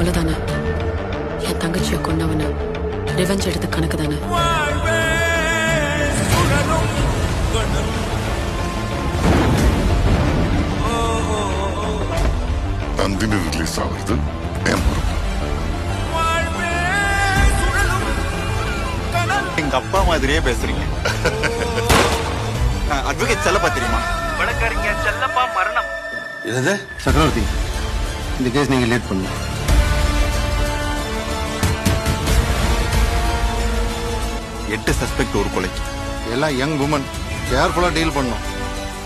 கொலை தானே. என் தங்கச்சியை கொண்டவன ரிவெஞ்ச் எடுத்த கணக்கு தானே. நந்தினி ரிலீஸ் ஆகுறது என் பொறுப்பு. எங்க அப்பா மாதிரியே பேசுறீங்க. அட்வொகேட் செல்லப்பா தெரியுமா? வழக்கறிஞர் செல்லப்பா மரணம். என்னது சக்கரவர்த்தி, இந்த கேஸ் நீங்க லேட் பண்ணுங்க. எட்டு சஸ்பெக்ட் ஒரு கொலைக்கு. எல்லாம் யங் உமன், கேர்ஃபுல்லா டீல் பண்ணும்.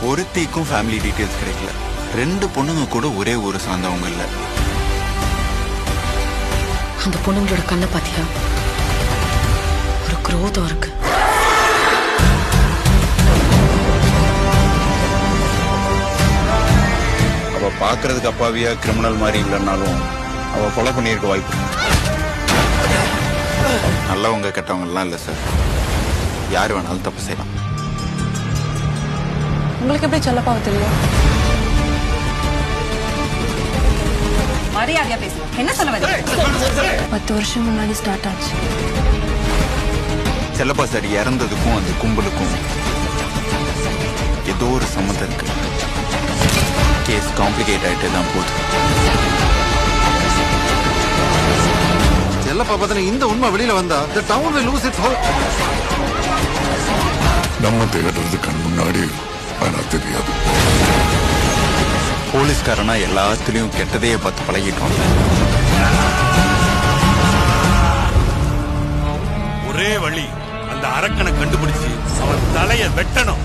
ஒருத்திக்கும் ஃபேமிலி டீடைல்ஸ் கிடைக்கல. 2 பொண்ணுங்க கூட ஒரே ஊரை சார்ந்தவங்க இல்ல. அந்த பொண்ணுங்களோட கண்ணை பாத்தியா? ஒரு குரோதம் இருக்கு. அவ பாக்குறதுக்கு அப்பாவியா கிரிமினல் மாதிரி இல்லைன்னாலும் அவ கொலை பண்ணியிருக்க வாய்ப்பு. நல்லவங்க கெட்டவங்க எல்லாம் இல்ல சார். யாரு வேணாலும் தப்பு செய்யலாம். உங்களுக்கு எப்படி செல்லப்பாவை தெரியும்? மரியாதையா பேசுங்க. என்ன சொல்ல வரீங்க? 10 வருஷம் முன்னாடி ஸ்டார்ட் ஆச்சு. செல்லப்பா சார் இறந்ததுக்கும் அந்த கும்பலுக்கும் ஏதோ ஒரு சம்மந்தம் இருக்கு. கேஸ் காம்ப்ளிகேட் ஆயிட்டே தான் போகுது. செல்லப்பா பத்தின இந்த உண்மை வெளியில வந்தா the town will lose its hope. நம்ம தேடுறது கண் முன்னாடி ஆனா தெரியாது. போலீஸ்காரனா எல்லாத்துலயும் கெட்டதையே பார்த்து பழகிட்டோம். ஒரே வழி, அந்த அரக்கனை கண்டுபிடிச்சு அவன் தலைய வெட்டணும்.